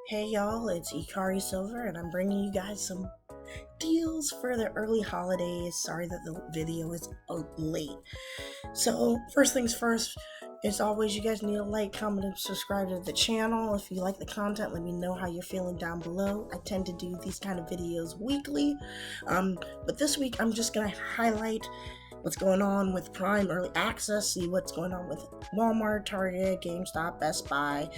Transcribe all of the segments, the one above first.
Hey y'all, it's hikarisilver and I'm bringing you guys some deals for the early holidays. Sorry that the video is late. So first things first, as always, you guys need to like, comment, and subscribe to the channel. If you like the content, let me know how you're feeling down below. I tend to do these kind of videos weekly, but this week I'm just gonna highlight what's going on with Prime Early Access, see what's going on with Walmart, Target, GameStop, Best Buy,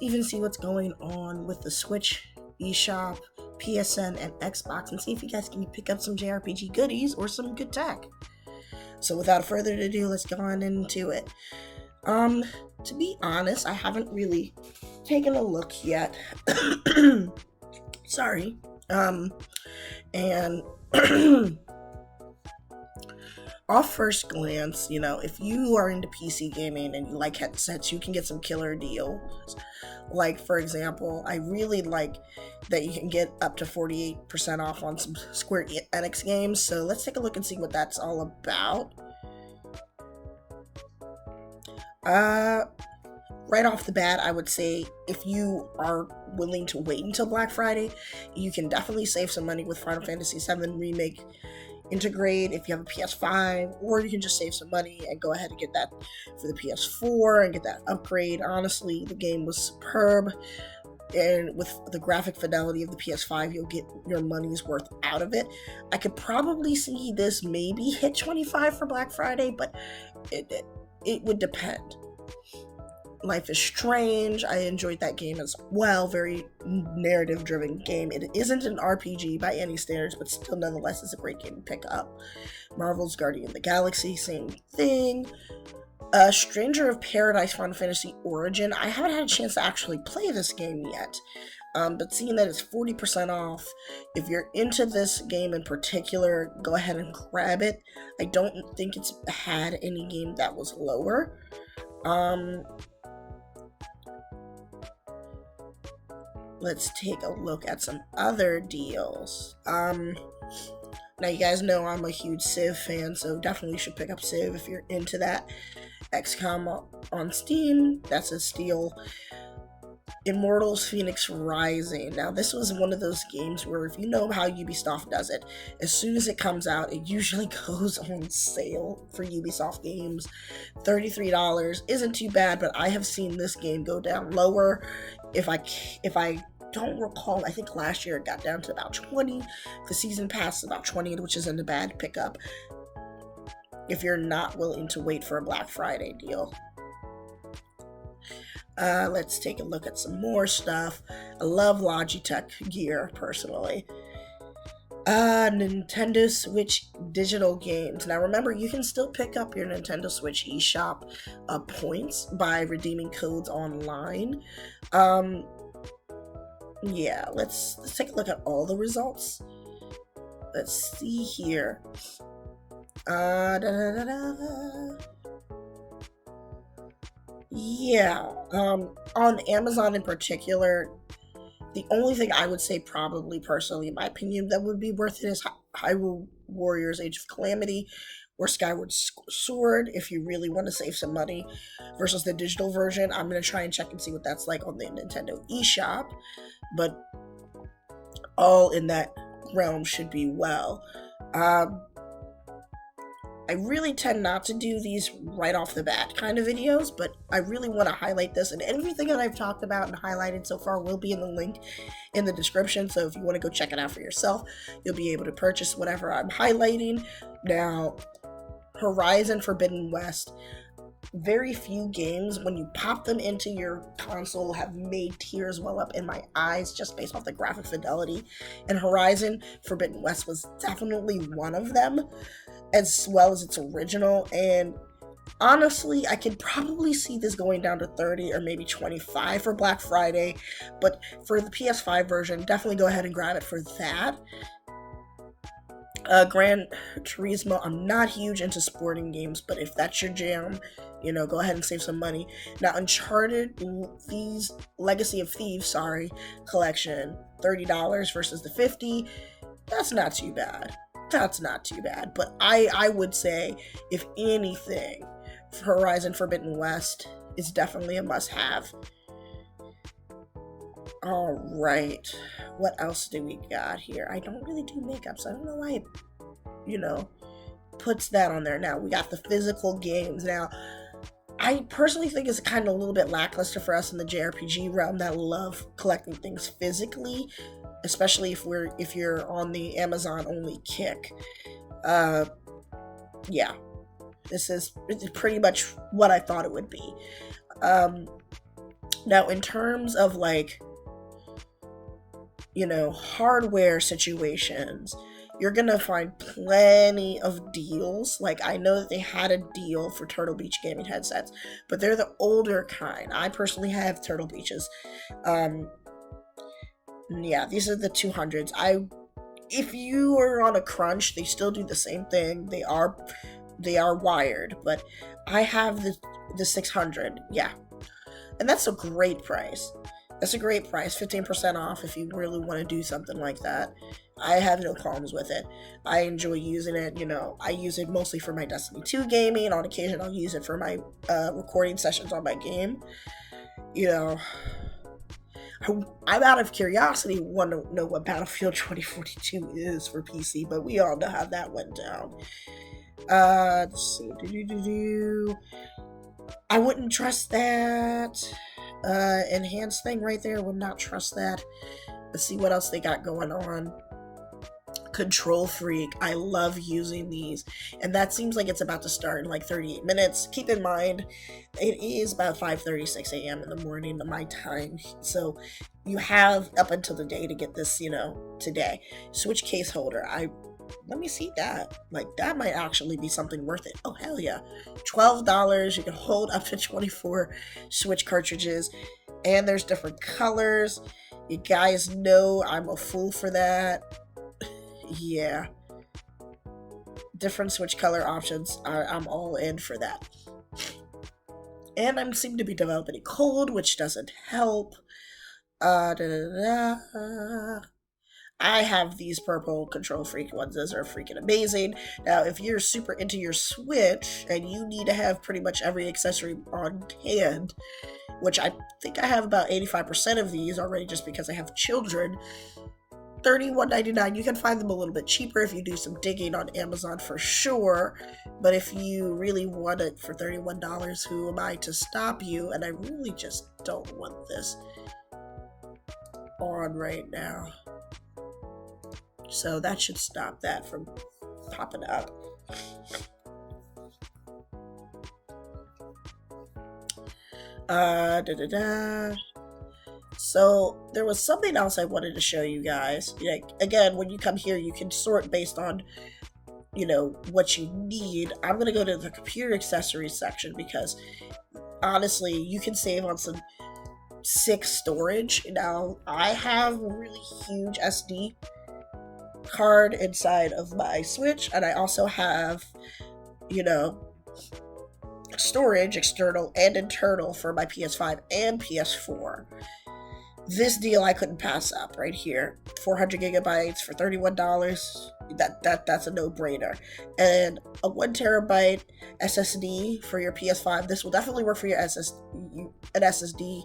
even see what's going on with the Switch, eShop, PSN, and Xbox, and see if you guys can pick up some JRPG goodies or some good tech. So without further ado, let's go on into it. To be honest, I haven't really taken a look yet. Sorry. And off first glance, if you are into PC gaming and you like headsets, you can get some killer deals. Like, for example, I really like that you can get up to 48% off on some Square Enix games. So let's take a look and see what that's all about. Right off the bat, I would say if you are willing to wait until Black Friday, you can definitely save some money with Final Fantasy VII Remake INTERGRADE if you have a PS5, or you can just save some money and go ahead and get that for the PS4 and get that upgrade. Honestly, the game was superb, and with the graphic fidelity of the PS5, you'll get your money's worth out of it. I could probably see this maybe hit 25 for Black Friday, but it would depend. Life is Strange, I enjoyed that game as well. Very narrative-driven game. It isn't an RPG by any standards, but still nonetheless is a great game to pick up. Marvel's Guardian of the Galaxy, same thing. Stranger of Paradise Final Fantasy Origin, I haven't had a chance to actually play this game yet. But seeing that it's 40% off, if you're into this game in particular, go ahead and grab it. I don't think it's had any game that was lower. Let's take a look at some other deals. Now you guys know I'm a huge Civ fan, so definitely should pick up Civ if you're into that. XCOM on Steam, that's a steal. Immortals Fenyx Rising. Now this was one of those games where if you know how Ubisoft does it, as soon as it comes out, it usually goes on sale for Ubisoft games. $33 isn't too bad, but I have seen this game go down lower. If I don't recall, I think last year it got down to about 20. The season pass is about 20, which isn't a bad pickup if you're not willing to wait for a Black Friday deal. Let's take a look at some more stuff. I love Logitech gear, personally. Nintendo Switch digital games. Now remember, you can still pick up your Nintendo Switch eShop points by redeeming codes online. Yeah, let's take a look at all the results. Let's see here. Yeah, on Amazon in particular, the only thing I would say probably personally, in my opinion, that would be worth it is Hyrule Warriors Age of Calamity or Skyward Sword if you really want to save some money versus the digital version. I'm going to try and check and see what that's like on the Nintendo eShop, but all in that realm should be well. I really tend not to do these right off the bat kind of videos, but I really want to highlight this, and everything that I've talked about and highlighted so far will be in the link in the description, so if you want to go check it out for yourself, you'll be able to purchase whatever I'm highlighting. Now, Horizon Forbidden West, very few games, when you pop them into your console, have made tears well up in my eyes just based off the graphic fidelity, and Horizon Forbidden West was definitely one of them, as well as its original. And honestly, I could probably see this going down to 30 or maybe 25 for Black Friday, but for the PS5 version, definitely go ahead and grab it for that. Gran Turismo, I'm not huge into sporting games, but if that's your jam, go ahead and save some money. Now, Uncharted Thieves, Legacy of Thieves, collection, $30 versus the $50. That's not too bad. But I would say, if anything, Horizon Forbidden West is definitely a must-have. All right. What else do we got here? I don't really do makeup, so I don't know why it, puts that on there. Now, we got the physical games. Now, I personally think it's kind of a little bit lackluster for us in the JRPG realm that love collecting things physically, especially if you're on the Amazon only kick. Yeah, it's pretty much what I thought it would be. Now, in terms of hardware situations, you're gonna find plenty of deals. Like, I know that they had a deal for Turtle Beach gaming headsets, but they're the older kind. I personally have Turtle Beaches. Yeah, these are the 200s. If you are on a crunch, they still do the same thing. They are wired, but I have the 600. Yeah, and that's a great price. 15% off if you really want to do something like that. I have no problems with it. I enjoy using it. I use it mostly for my Destiny 2 gaming. On occasion, I'll use it for my recording sessions on my game. I'm out of curiosity, want to know what Battlefield 2042 is for PC, but we all know how that went down. Let's see. I wouldn't trust that. Enhanced thing right there, would not trust that. Let's see what else they got going on. KontrolFreak, I love using these, and that seems like it's about to start in 38 minutes. Keep in mind, it is about 5:36 a.m. in the morning my time, so you have up until the day to get this, today. Switch case holder, let me see that. That might actually be something worth it. Oh, hell yeah. $12. You can hold up to 24 Switch cartridges. And there's different colors. You guys know I'm a fool for that. Yeah. Different Switch color options. I'm all in for that. And I seem to be developing a cold, which doesn't help. I have these purple KontrolFreak ones. Those are freaking amazing. Now, if you're super into your Switch and you need to have pretty much every accessory on hand, which I think I have about 85% of these already just because I have children, $31.99. You can find them a little bit cheaper if you do some digging on Amazon for sure. But if you really want it for $31, who am I to stop you? And I really just don't want this on right now. So that should stop that from popping up. So there was something else I wanted to show you guys. Again, when you come here, you can sort based on, what you need. I'm going to go to the computer accessories section because honestly, you can save on some sick storage. Now, I have a really huge SD card inside of my Switch, and I also have, storage, external and internal, for my PS5 and PS4. This deal I couldn't pass up right here. 400 gigabytes for $31. That's a no-brainer. And a 1 terabyte SSD for your PS5. This will definitely work for your an SSD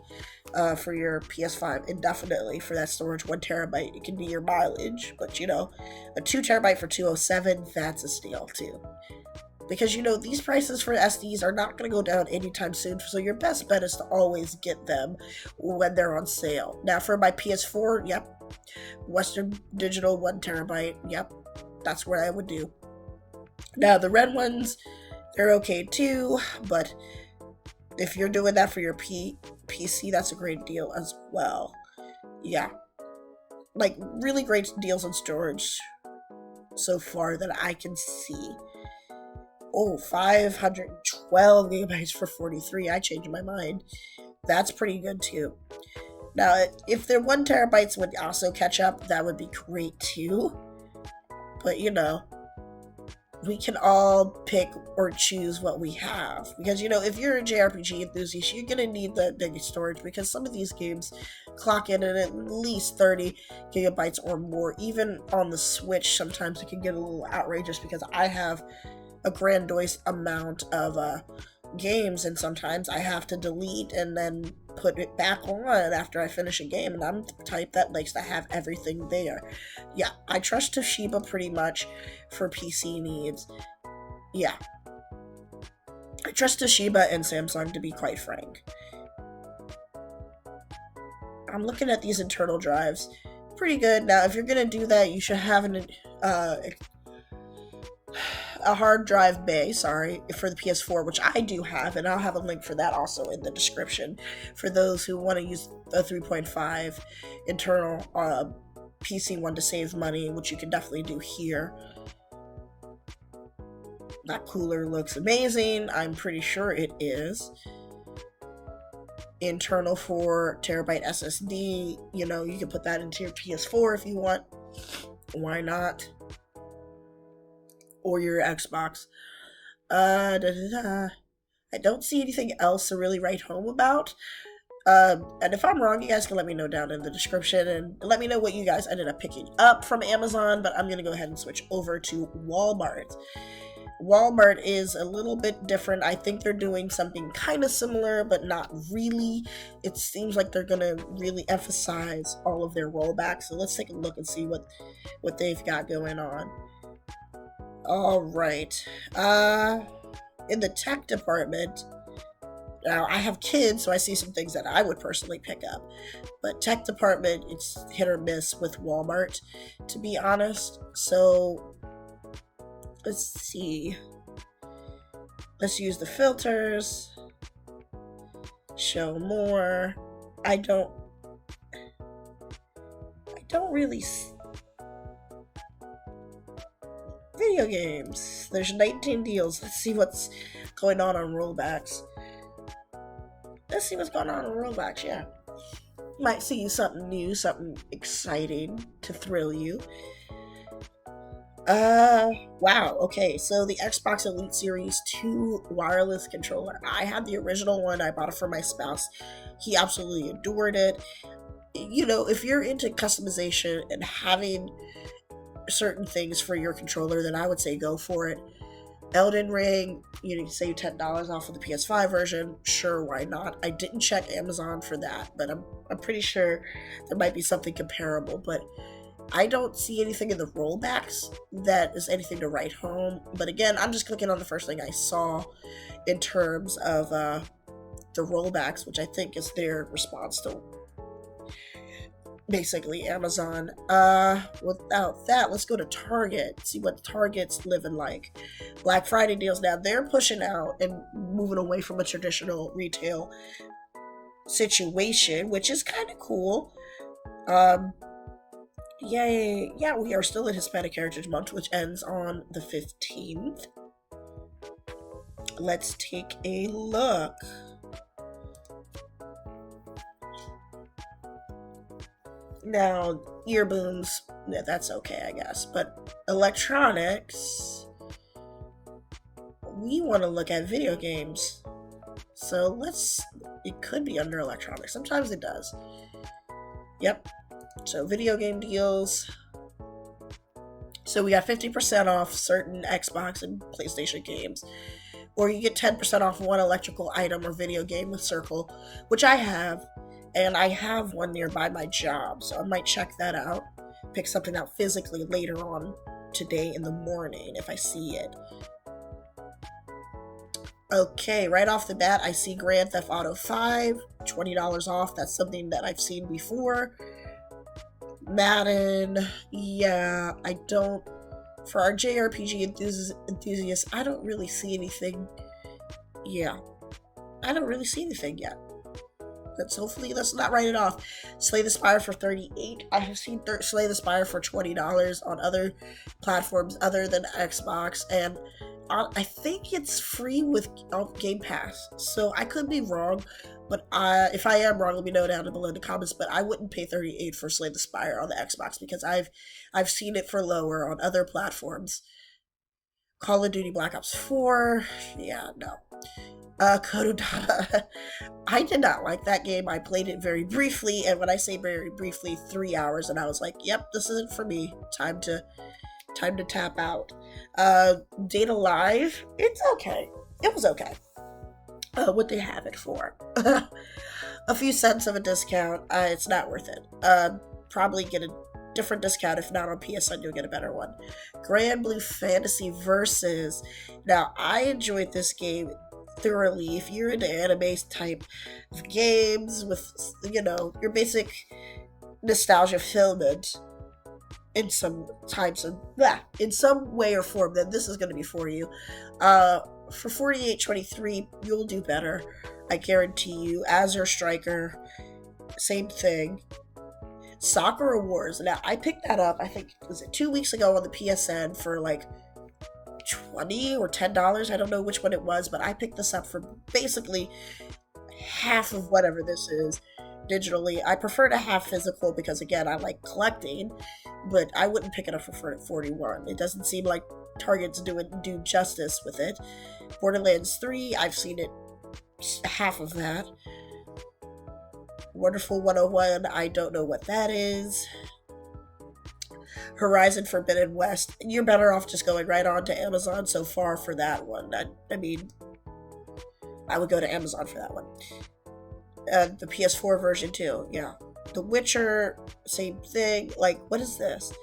for your PS5 indefinitely for that storage. 1 terabyte, it can be your mileage, but a 2 terabyte for $207, that's a steal too. Because these prices for SDs are not going to go down anytime soon, so your best bet is to always get them when they're on sale. Now for my PS4, yep, Western Digital 1 terabyte, yep, that's what I would do. Now the red ones, they're okay too, but if you're doing that for your PC, that's a great deal as well. Yeah, really great deals on storage so far that I can see. Oh, 512 gigabytes for 43. I changed my mind. That's pretty good too. Now, if the 1 terabytes would also catch up, that would be great too. But we can all pick or choose what we have. Because if you're a JRPG enthusiast, you're gonna need the big storage because some of these games clock in at least 30 gigabytes or more. Even on the Switch, sometimes it can get a little outrageous because I have a grandiose amount of games, and sometimes I have to delete and then put it back on after I finish a game, and I'm the type that likes to have everything there. Yeah, I trust Toshiba pretty much for PC needs. Yeah. I trust Toshiba and Samsung, to be quite frank. I'm looking at these internal drives. Pretty good. Now, if you're going to do that, you should have a hard drive bay, for the PS4, which I do have, and I'll have a link for that also in the description for those who want to use a 3.5 internal PC one to save money, which you can definitely do here. That cooler looks amazing. I'm pretty sure it is. Internal 4TB SSD. You know, you can put that into your PS4 if you want. Why not? Or your Xbox. I don't see anything else to really write home about. And if I'm wrong, you guys can let me know down in the description and let me know what you guys ended up picking up from Amazon, but I'm going to go ahead and switch over to Walmart. Walmart is a little bit different. I think they're doing something kind of similar, but not really. It seems like they're going to really emphasize all of their rollbacks. So let's take a look and see what they've got going on. All right. In the tech department, now I have kids, so I see some things that I would personally pick up. But tech department, it's hit or miss with Walmart, to be honest. So let's see. Let's use the filters. Show more. I don't really video games. There's 19 deals. Let's see what's going on rollbacks. Let's see what's going on rollbacks, yeah. Might see something new, something exciting to thrill you. Wow, okay, so the Xbox Elite Series 2 wireless controller. I had the original one. I bought it for my spouse. He absolutely adored it. You know, if you're into customization and having certain things for your controller, then I would say go for it. Elden Ring, you can save $10 off of the PS5 version. Sure, why not? I didn't check Amazon for that, but I'm pretty sure there might be something comparable, but I don't see anything in the rollbacks that is anything to write home. But again, I'm just clicking on the first thing I saw in terms of the rollbacks, which I think is their response to basically Amazon. Without that, let's go to Target, see what Target's living like. Black Friday deals. Now they're pushing out and moving away from a traditional retail situation, which is kind of cool. Yay. Yeah, we are still in Hispanic Heritage Month, which ends on the 15th. Let's take a look. Now, earbuds, yeah, that's okay, I guess. But electronics, we want to look at video games. So it could be under electronics. Sometimes it does. Yep. So video game deals. So we got 50% off certain Xbox and PlayStation games. Or you get 10% off one electrical item or video game with Circle, which I have. And I have one nearby my job, so I might check that out. Pick something out physically later on today in the morning if I see it. Okay, right off the bat, I see Grand Theft Auto 5, $20 off. That's something that I've seen before. Madden, yeah, I don't. For our JRPG enthusiasts, I don't really see anything. Yeah, I don't really see anything yet. Let's not write it off. Slay the Spire for $38. I have seen Slay the Spire for $20 on other platforms other than Xbox, and I think it's free with Game Pass. So I could be wrong, but if I am wrong, let me know down below in the comments. But I wouldn't pay $38 for Slay the Spire on the Xbox because I've seen it for lower on other platforms. Call of Duty Black Ops 4, yeah, no. Kododama. I did not like that game. I played it very briefly, and when I say very briefly, 3 hours, and I was like, yep, this isn't for me. Time to tap out. Data Live, it's okay. It was okay. What they have it for. a few cents of a discount, it's not worth it. Probably get a different discount. If not on PSN, you'll get a better one. Grand Blue Fantasy Versus. Now, I enjoyed this game thoroughly. If you're into anime type of games with, your basic nostalgia fulfillment in some in some way or form, then this is going to be for you. For 48.23, you'll do better. I guarantee you. Azure Striker, same thing. Sakura Wars. Now, I picked that up, I think, was it 2 weeks ago on the PSN for like $20 or $10? I don't know which one it was, but I picked this up for basically half of whatever this is digitally. I prefer to have physical because, again, I like collecting, but I wouldn't pick it up for 41. It doesn't seem like Target's do justice with it. Borderlands 3, I've seen it half of that. Wonderful 101, I don't know what that is. Horizon Forbidden West, you're better off just going right on to Amazon so far for that one. I mean, I would go to Amazon for that one. The PS4 version too, yeah. The Witcher, same thing. Like, what is this?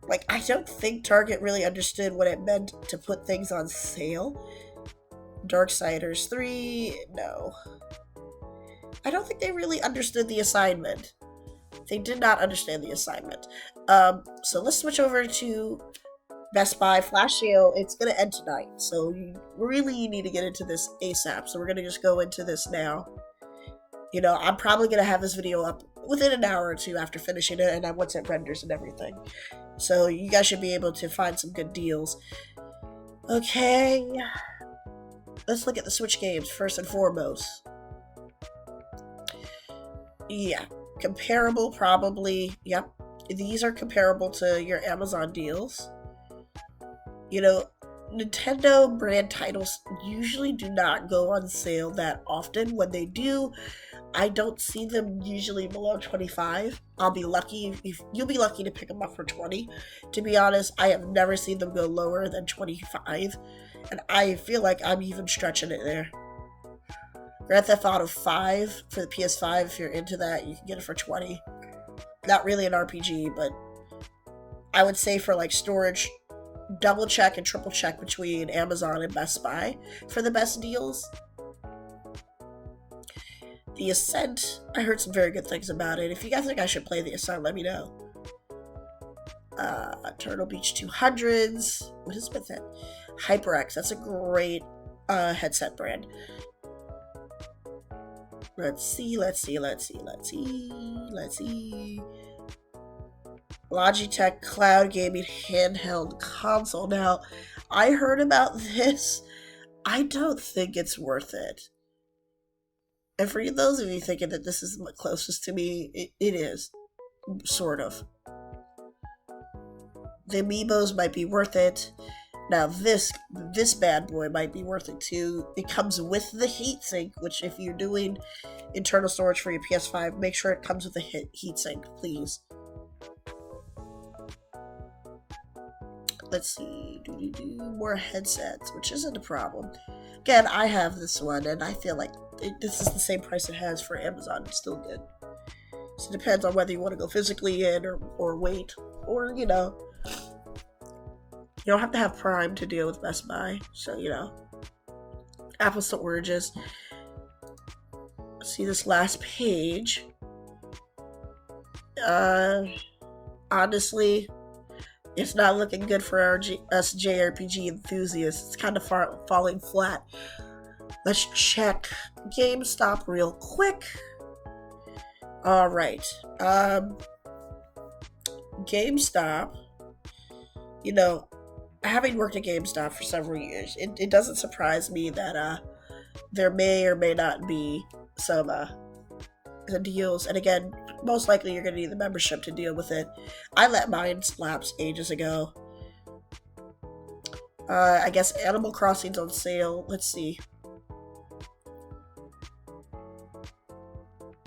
Like, I don't think Target really understood what it meant to put things on sale. Darksiders 3, no. I don't think they really understood the assignment. They did not understand the assignment. So let's switch over to Best Buy Flash Sale. It's going to end tonight, so you really need to get into this ASAP. So we're going to just go into this now. I'm probably going to have this video up within an hour or two after finishing it, and once it renders and everything. So you guys should be able to find some good deals. Okay. Let's look at the Switch games first and foremost. Yeah. Comparable, probably. Yep. These are comparable to your Amazon deals. Nintendo brand titles usually do not go on sale that often. When they do, I don't see them usually below 25. I'll be lucky if you'll be lucky to pick them up for 20. To be honest, I have never seen them go lower than 25, and I feel like I'm even stretching it there. Grand Theft Auto 5 for the PS5, if you're into that, you can get it for 20. Not really an RPG, but I would say for like storage, double check and triple check between Amazon and Best Buy for the best deals. The Ascent, I heard some very good things about it. If you guys think I should play The Ascent, let me know. Turtle Beach 200s. What is with it? HyperX, that's a great headset brand. Let's see. Logitech Cloud Gaming Handheld Console. Now, I heard about this. I don't think it's worth it. And for those of you thinking that this is the closest to me, it is. Sort of. The Amiibos might be worth it. Now, this bad boy might be worth it too. It comes with the heatsink, which if you're doing internal storage for your PS5, make sure it comes with a heatsink, please. Let's see. More headsets, which isn't a problem. Again, I have this one, and I feel like this is the same price it has for Amazon. It's still good. So it depends on whether you want to go physically in or wait. Or, you don't have to have Prime to deal with Best Buy. So, apples to oranges. See this last page. Honestly, it's not looking good for us JRPG enthusiasts. It's kind of falling flat. Let's check GameStop real quick. Alright. GameStop, having worked at GameStop for several years, it doesn't surprise me that there may or may not be some deals. And again, most likely you're going to need the membership to deal with it. I let mine lapse ages ago. I guess Animal Crossing's on sale. Let's see.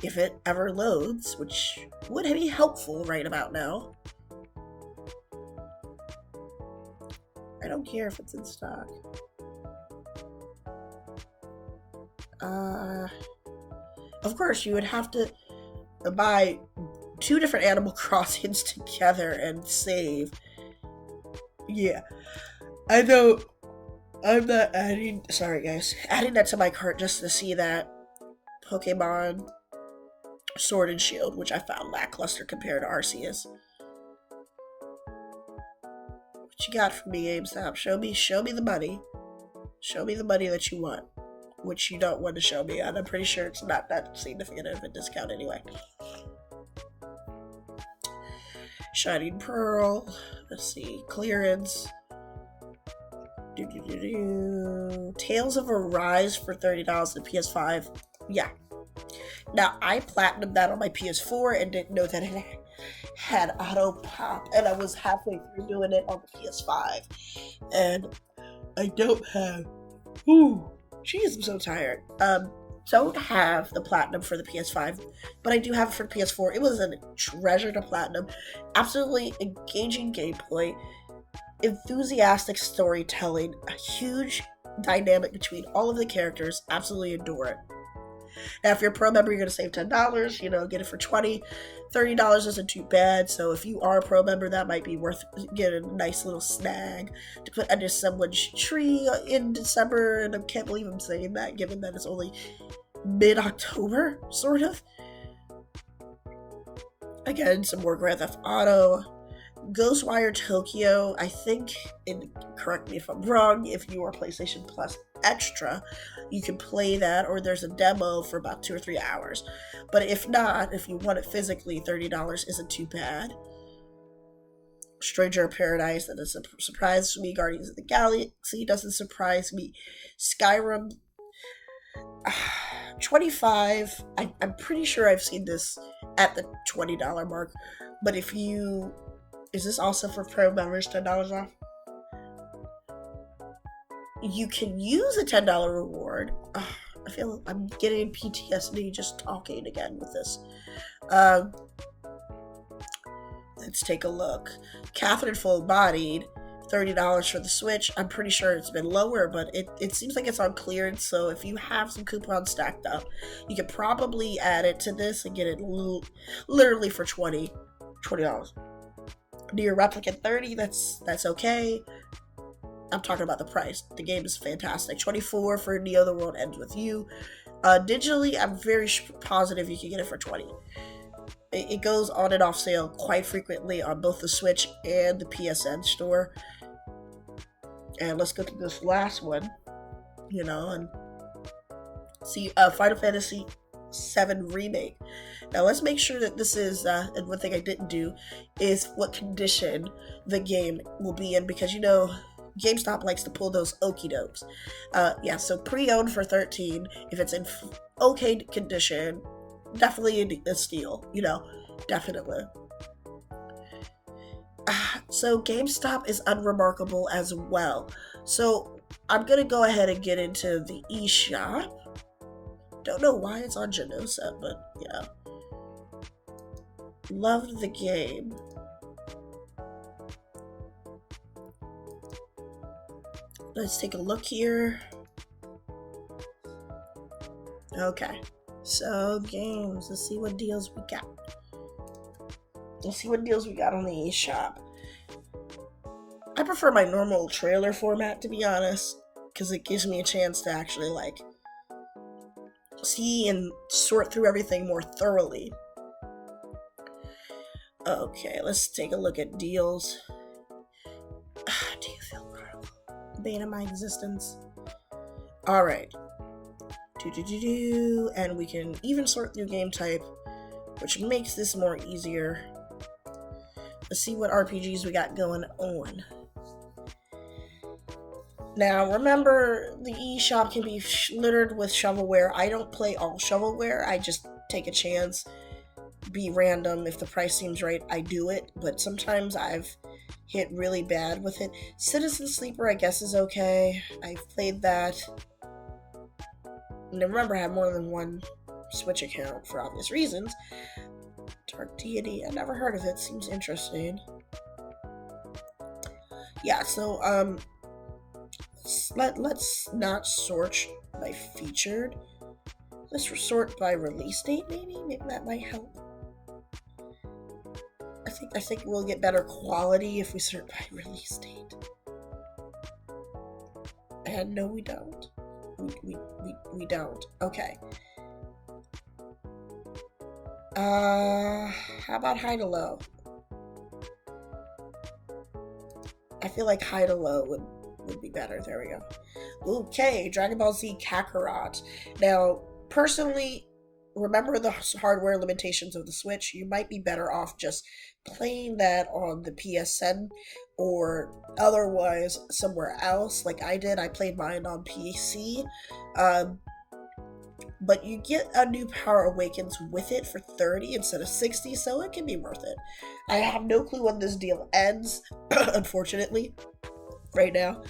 If it ever loads, which would be helpful right about now. I don't care if it's in stock. of course, you would have to buy 2 different Animal Crossings together and save. Yeah, I know. I'm not adding. Sorry, guys. Adding that to my cart just to see that Pokemon Sword and Shield, which I found lackluster compared to Arceus. What you got for me, GameStop? Show me the money. Show me the money that you want, which you don't want to show me, and I'm pretty sure it's not that significant of a discount anyway. Shining Pearl. Let's see. Clearance. Tales of Arise for $30 on PS5. Yeah. Now, I platinumed that on my PS4 and didn't know that it had auto pop, and I was halfway through doing it on the PS5. And I don't have. Ooh, jeez, I'm so tired. Don't have the platinum for the PS5, but I do have it for the PS4. It was a treasure to platinum. Absolutely engaging gameplay, enthusiastic storytelling, a huge dynamic between all of the characters. Absolutely adore it. Now, if you're a pro member, you're going to save $10, get it for $20. $30 isn't too bad, so if you are a pro member, that might be worth getting a nice little snag to put under someone's tree in December, and I can't believe I'm saying that, given that it's only mid-October, sort of. Again, some more Grand Theft Auto. Ghostwire Tokyo, I think, and correct me if I'm wrong, if you are PlayStation Plus Extra, you can play that, or there's a demo for about 2 or 3 hours. But if not, if you want it physically, $30 isn't too bad. Stranger of Paradise, that doesn't surprise me. Guardians of the Galaxy doesn't surprise me. Skyrim, $25. I'm pretty sure I've seen this at the $20 mark. But if you... Is this also for pro members, $10 off? You can use a $10 reward. I feel I'm getting PTSD just talking again with this. Let's take a look. Catherine Full Bodied, $30 for the Switch. I'm pretty sure it's been lower, but it seems like it's on clearance, so if you have some coupons stacked up, you could probably add it to this and get it literally for $20. Near Replicant 30, that's okay. I'm talking about the price. The game is fantastic. $24 for Neo The World Ends With You. Digitally, I'm very positive you can get it for $20. It goes on and off sale quite frequently on both the Switch and the PSN store. And let's go to this last one, and see Final Fantasy VII Remake. Now let's make sure that this is, and one thing I didn't do is what condition the game will be in, because GameStop likes to pull those okie dokes. So pre-owned for $13. If it's in okay condition, definitely a steal, definitely. So GameStop is unremarkable as well. So I'm gonna go ahead and get into the eShop. Don't know why it's on Genosa, but yeah. Loved the game. Let's take a look here. Okay. So, games. Let's see what deals we got. Let's see what deals we got on the eShop. I prefer my normal trailer format, to be honest, because it gives me a chance to actually, see and sort through everything more thoroughly. Okay, let's take a look at deals. Do you feel proud? Bane of my existence. Alright. And we can even sort through game type, which makes this more easier. Let's see what RPGs we got going on. Now, remember, the eShop can be littered with shovelware. I don't play all shovelware. I just take a chance, be random. If the price seems right, I do it. But sometimes I've hit really bad with it. Citizen Sleeper, I guess, is okay. I've played that. And remember, I have more than one Switch account for obvious reasons. Dark Deity, I never heard of it. Seems interesting. Yeah, so, let's not sort by featured. Let's sort by release date, maybe? Maybe that might help. I think we'll get better quality if we sort by release date. And no, we don't. We don't. Okay. How about high to low? I feel like high to low would be better. There we go. Okay, Dragon Ball Z Kakarot. Now, personally, remember the hardware limitations of the Switch. You might be better off just playing that on the PSN or otherwise somewhere else, like I did. I played mine on PC. But you get a new Power Awakens with it for $30 instead of $60, so it can be worth it. I have no clue when this deal ends, unfortunately, right now.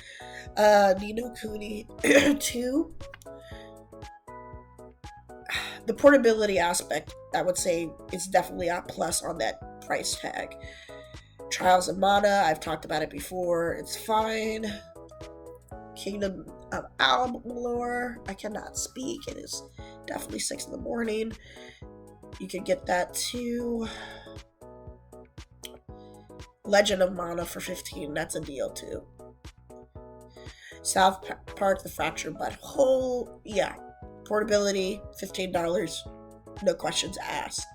Ni no Kuni 2. The portability aspect, I would say, is definitely a plus on that price tag. Trials of Mana, I've talked about it before. It's fine. Kingdom of Amalur, I cannot speak. It is definitely 6 in the morning. You can get that too. Legend of Mana for $15. That's a deal too. South Park: The Fractured But Whole. Yeah. Portability, $15. No questions asked.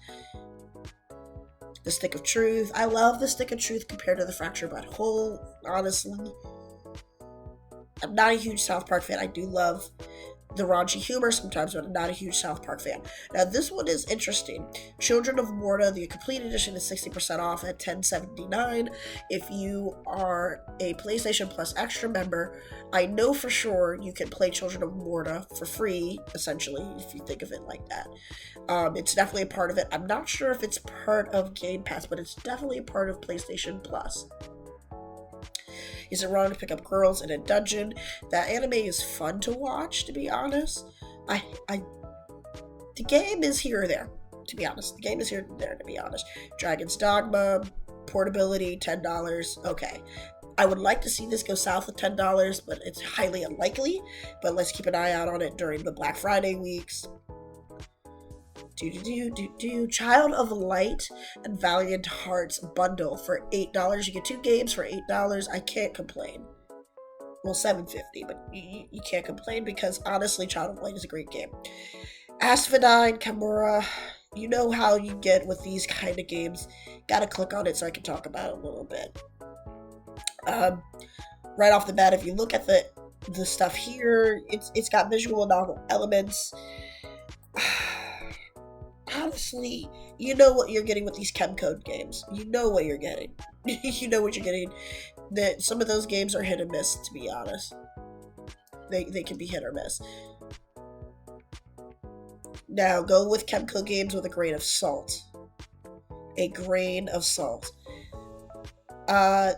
The Stick of Truth. I love the Stick of Truth compared to the Fractured But Whole, honestly. I'm not a huge South Park fan. I do love the raunchy humor sometimes, but I'm not a huge South Park fan. Now, this one is interesting. Children of Morta, the complete edition, is 60% off at $10.79. If you are a PlayStation Plus Extra member, I know for sure you can play Children of Morta for free, essentially, if you think of it like that. It's definitely a part of it. I'm not sure if it's part of Game Pass, but it's definitely a part of PlayStation Plus. Is it wrong to pick up girls in a dungeon? That anime is fun to watch, to be honest. The game is here or there, to be honest. The game is here or there, to be honest. Dragon's Dogma, portability, $10. Okay. I would like to see this go south of $10, but it's highly unlikely. But let's keep an eye out on it during the Black Friday weeks. Child of Light and Valiant Hearts bundle for $8. You get 2 games for $8. I can't complain. Well, $7.50, but you can't complain because honestly, Child of Light is a great game. Asphodine, Kimura, you know how you get with these kind of games. Gotta click on it so I can talk about it a little bit. Right off the bat, if you look at the stuff here, it's got visual novel elements. Honestly, you know what you're getting with these Chemcode games. You know what you're getting. You know what you're getting. Some of those games are hit or miss, to be honest. They can be hit or miss. Now, go with Chemcode games with a grain of salt. A grain of salt. Now,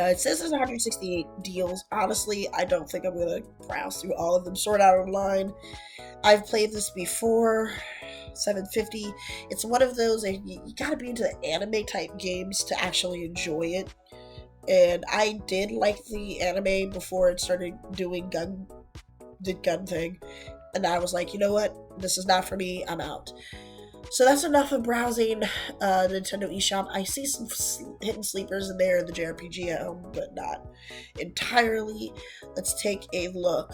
it says there's 168 deals. Honestly, I don't think I'm going to browse through all of them, sort out online. I've played this before. $7.50. It's one of those, you gotta be into the anime type games to actually enjoy it. And I did like the anime before it started doing the gun thing. And I was like, you know what? This is not for me. I'm out. So that's enough of browsing Nintendo eShop. I see some hidden sleepers in there in the JRPG at home, but not entirely. Let's take a look.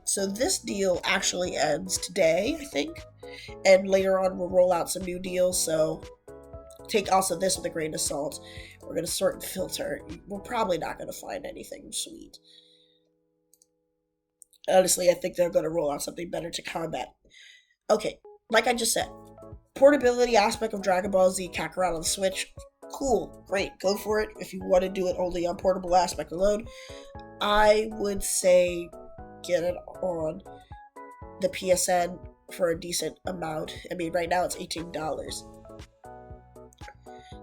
So this deal actually ends today, I think. And later on we'll roll out some new deals, so take also this with a grain of salt. We're going to sort and filter. We're probably not going to find anything sweet. Honestly, I think they're going to roll out something better to combat. Okay, like I just said, portability aspect of Dragon Ball Z Kakarot on the Switch, cool, great, go for it. If you want to do it only on portable aspect alone, I would say get it on the PSN for a decent amount. I mean, right now it's $18.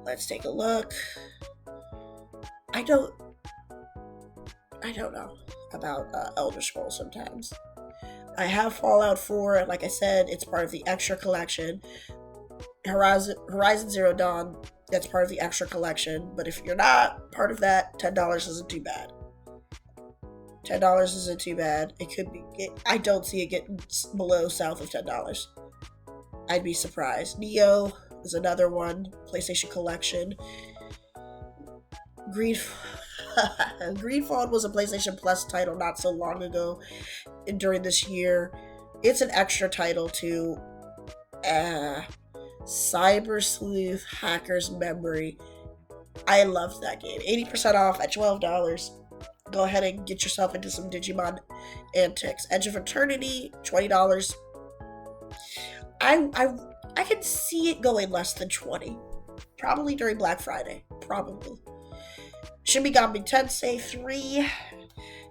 Let's take a look. I don't know about Elder Scrolls sometimes. I have Fallout 4, like I said, it's part of the extra collection. Horizon Zero Dawn, that's part of the extra collection, but if you're not part of that, $10 isn't too bad. $10 isn't too bad. It could be. I don't see it getting below south of $10. I'd be surprised. Neo is another one. PlayStation Collection. Greedfall was a PlayStation Plus title not so long ago during this year. It's an extra title to Cyber Sleuth Hacker's Memory. I loved that game. 80% off at $12. Go ahead and get yourself into some Digimon antics. Edge of Eternity, $20. I can see it going less than 20. Probably during Black Friday. Probably. Shin Megami Tensei 3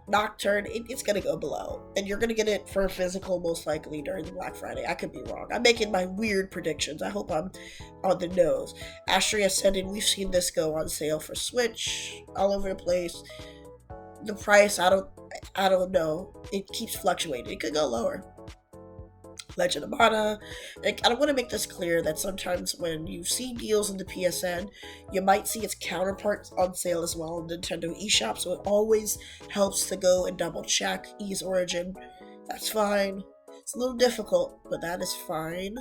Nocturne, it's gonna go below. And you're gonna get it for physical most likely during the Black Friday. I could be wrong. I'm making my weird predictions. I hope I'm on the nose. Astria Ascended, we've seen this go on sale for Switch all over the place. The price, I don't know. It keeps fluctuating. It could go lower. Legend of Mana. I want to make this clear that sometimes when you see deals in the PSN, you might see its counterparts on sale as well in Nintendo eShop, so it always helps to go and double check Ys Origin. That's fine. It's a little difficult, but that is fine.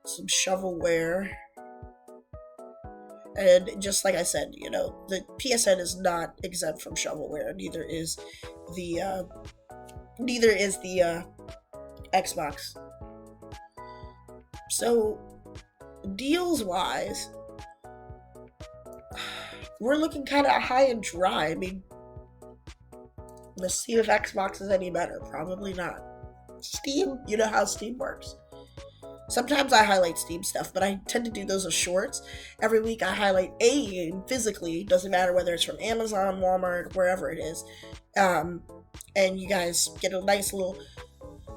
Some shovelware. And just like I said, the PSN is not exempt from shovelware. Neither is the Xbox. So, deals wise, we're looking kind of high and dry. I mean, let's see if Xbox is any better. Probably not. Steam, you know how Steam works. Sometimes I highlight Steam stuff, but I tend to do those as shorts. Every week I highlight a game physically. Doesn't matter whether it's from Amazon, Walmart, wherever it is. And you guys get a nice little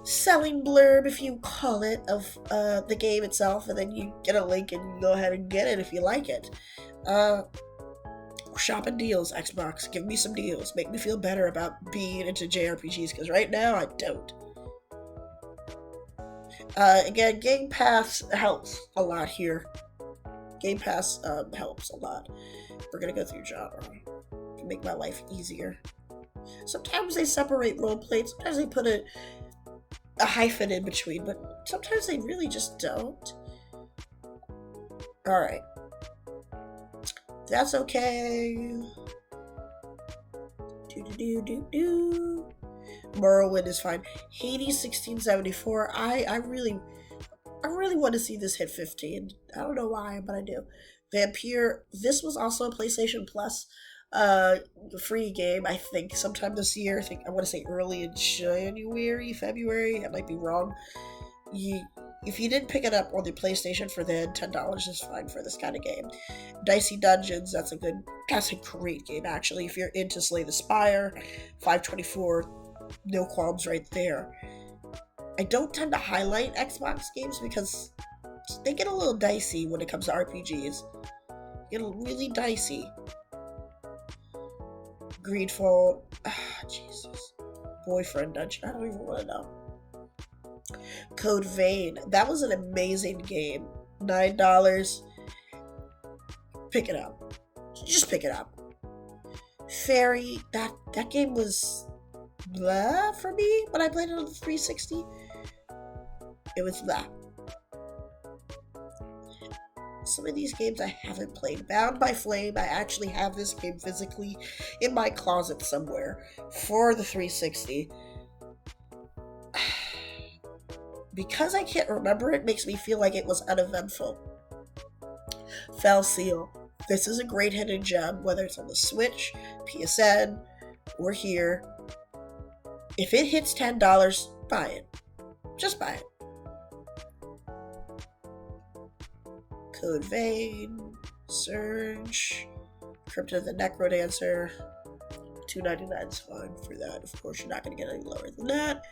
selling blurb, if you call it, of the game itself, and then you get a link and you go ahead and get it if you like it. Shopping deals, Xbox. Give me some deals. Make me feel better about being into JRPGs, because right now I don't. Again, Game Pass helps a lot here. Game Pass helps a lot. We're gonna go through genre to make my life easier. Sometimes they separate roleplay. Sometimes they put a hyphen in between, but sometimes they really just don't. Alright. That's okay. Morrowind is fine. Hades 1674. I really want to see this hit 15. I don't know why, but I do. Vampire. This was also a PlayStation Plus free game, I think, sometime this year. I want to say early in February. I might be wrong. If you didn't pick it up on the PlayStation for then, $10 is fine for this kind of game. Dicey Dungeons, that's a great game, actually. If you're into Slay the Spire, $5.24, no qualms right there. I don't tend to highlight Xbox games because they get a little dicey when it comes to RPGs. Get really dicey. Greedfall, Jesus. Boyfriend Dungeon, I don't even want to know. Code Vein, that was an amazing game. $9. Pick it up. Just pick it up. Fairy, that game was blah for me when I played it on the 360. It was blah. Some of these games I haven't played. Bound by Flame, I actually have this game physically in my closet somewhere for the 360. Because I can't remember, it makes me feel like it was uneventful. Fell Seal. This is a great hidden gem, whether it's on the Switch, PSN, or here. If it hits $10, buy it. Just buy it. Code Vein, Surge, Crypto the Necrodancer. $2.99 is fine for that. Of course, you're not going to get any lower than that.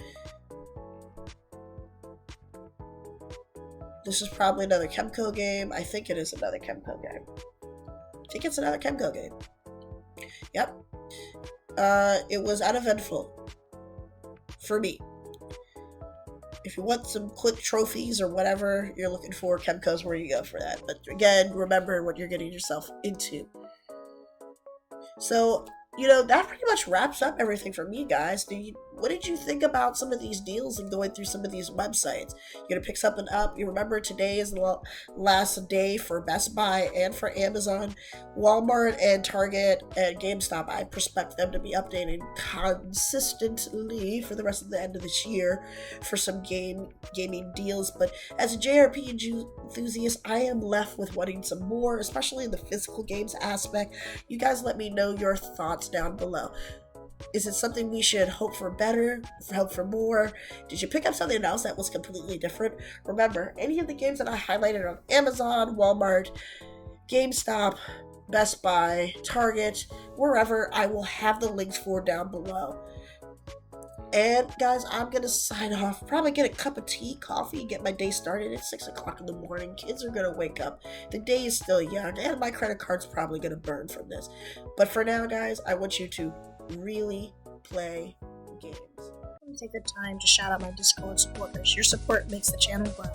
This is probably another Kemco game. I think it is another Kemco game. I think it's another Kemco game. Yep. It was uneventful. For me. If you want some quick trophies or whatever you're looking for, Kemco's where you go for that. But again, remember what you're getting yourself into. So, that pretty much wraps up everything for me, guys. What did you think about some of these deals and going through some of these websites? You gonna pick something up? You remember today is the last day for Best Buy and for Amazon, Walmart and Target and GameStop. I expect them to be updating consistently for the rest of the end of this year for some gaming deals. But as a JRPG enthusiast, I am left with wanting some more, especially in the physical games aspect. You guys let me know your thoughts down below. Is it something we should hope for better, hope for more? Did you pick up something else that was completely different? Remember, any of the games that I highlighted on Amazon, Walmart, GameStop, Best Buy, Target, wherever, I will have the links for down below. And guys, I'm gonna sign off, probably get a cup of tea, coffee, get my day started at 6 o'clock in the morning. Kids are gonna wake up. The day is still young, and my credit card's probably gonna burn from this. But for now, guys, I want you to really play games. I'm gonna take the time to shout out my Discord supporters. Your support makes the channel grow.